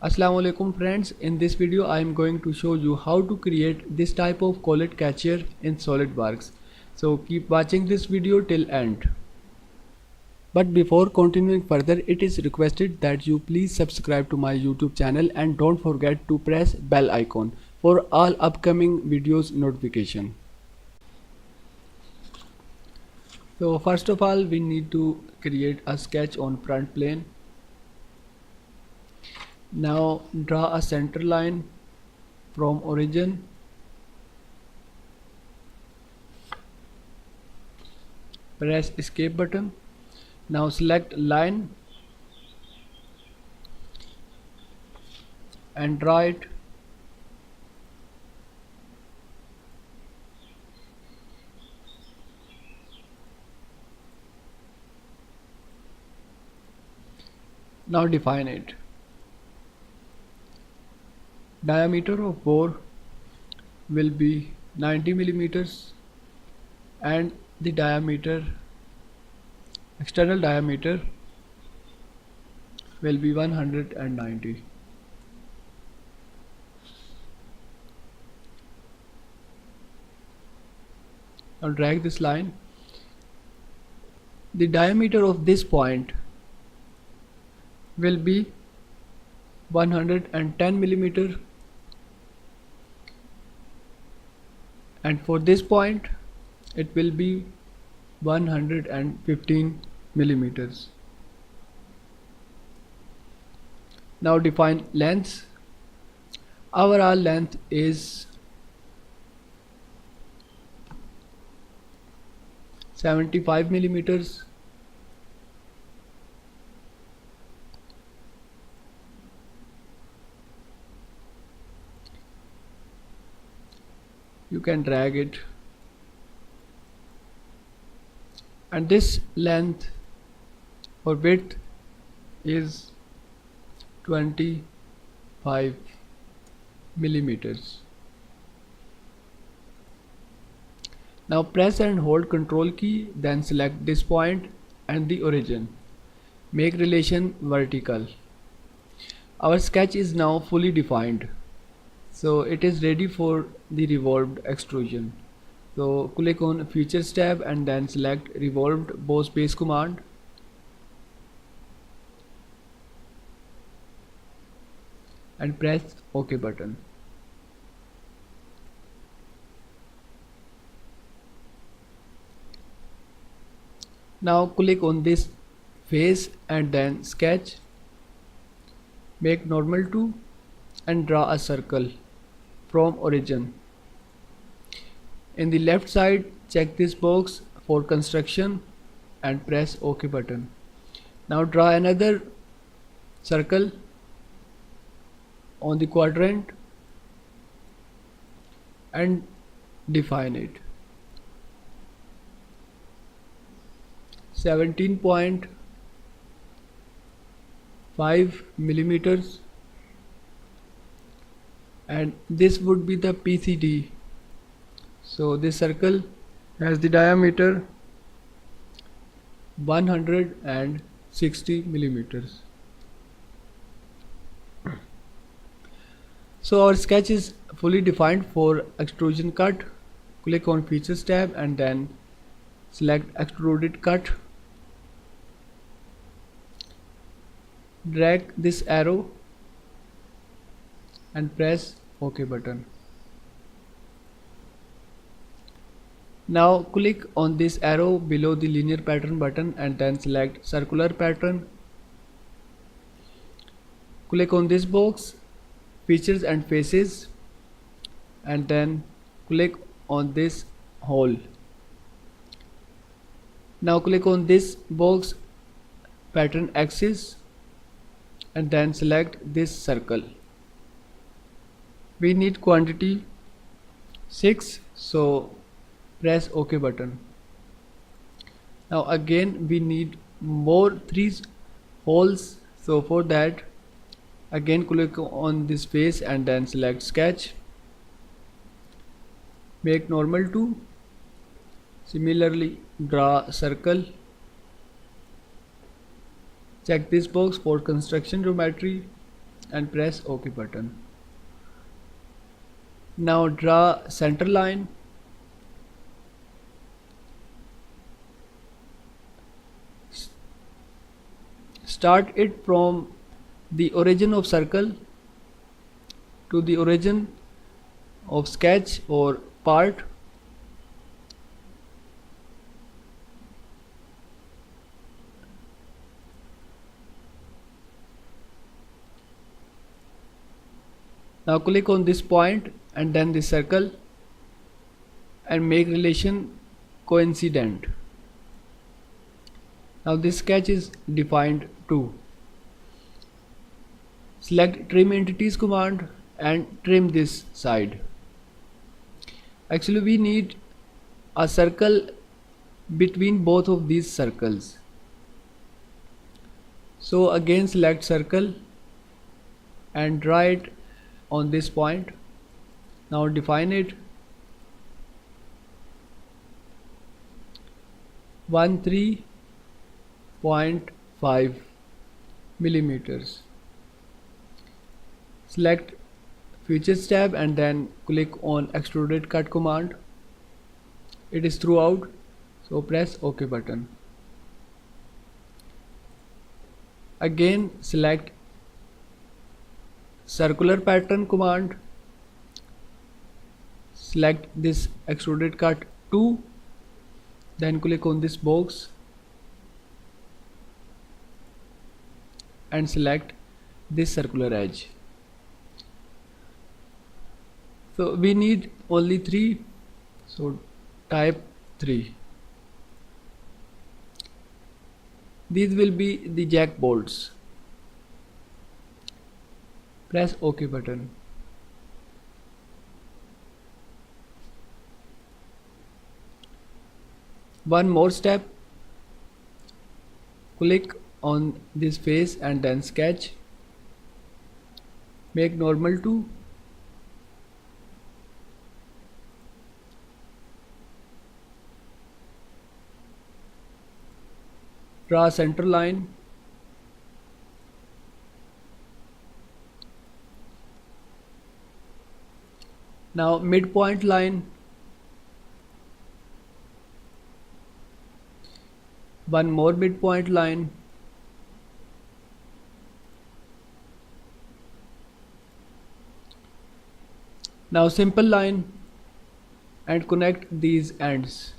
Assalamu alaikum friends. In this video I am going to show you how to create this type of collet catcher in SolidWorks. So keep watching this video till end. But before continuing further, it is requested that you please subscribe to my YouTube channel and don't forget to press bell icon for all upcoming videos notification. So first of all we need to create a sketch on front plane. Now draw a center line from origin, press escape button. Now select line and draw it. Now define it. Diameter of bore will be 90 millimeters and the external diameter will be 190. Now drag this line. The diameter of this point will be 110 millimeter, and for this point it will be 115 millimeters. Now define length. Overall length is 75 millimeters. You can drag it, and this length or width is 25 millimeters. Now press and hold Ctrl key, then select this point and the origin. Make relation vertical. Our sketch is now fully defined, so it is ready for the revolved extrusion. So click on Features tab and then select Revolved Bow Space command. And press OK button. Now click on this face and then sketch. Make normal to and draw a circle from origin. In the left side, check this box for construction and press OK button. Now draw another circle on the quadrant and define it. 17.5 millimeters, and this would be the PCD. So this circle has the diameter 160 millimeters. So our sketch is fully defined for extrusion cut. Click on Features tab and then select Extruded Cut. Drag this arrow and press OK button. Now click on this arrow below the linear pattern button and then select circular pattern. Click on this box, features and faces, and then click on this hole. Now click on this box, pattern axis, and then select this circle. We need quantity 6, so press OK button. Now again we need more 3 holes, so for that again click on this face and then select sketch. Make normal to. Similarly draw a circle. Check this box for construction geometry and press OK button. Now draw center line. Start it from the origin of circle to the origin of sketch or part. Now click on this point and then this circle and make relation coincident. Now this sketch is defined too. Select trim entities command and trim this side. Actually we need a circle between both of these circles. So again select circle and draw it on this point. Now define it 13.5 millimeters. Select features tab and then click on extruded cut command. It is throughout, so press OK button. Again select circular pattern command. Select this extruded cut 2, then click on this box and select this circular edge. So we need only 3, so type 3. These will be the jack bolts. Press OK button. One more step. Click on this face and then sketch. Make normal to. Draw center line. Now midpoint line. One more midpoint line. Now simple line and connect these ends.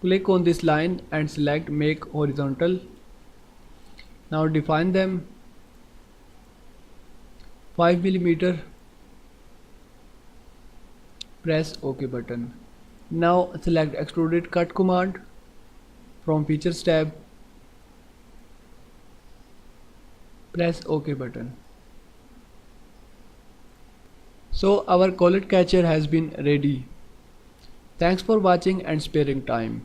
Click on this line and select make horizontal. Now define them 5 mm. Press OK button. Now select extruded cut command from features tab. Press OK button. So our collet catcher has been ready. Thanks for watching and sparing time.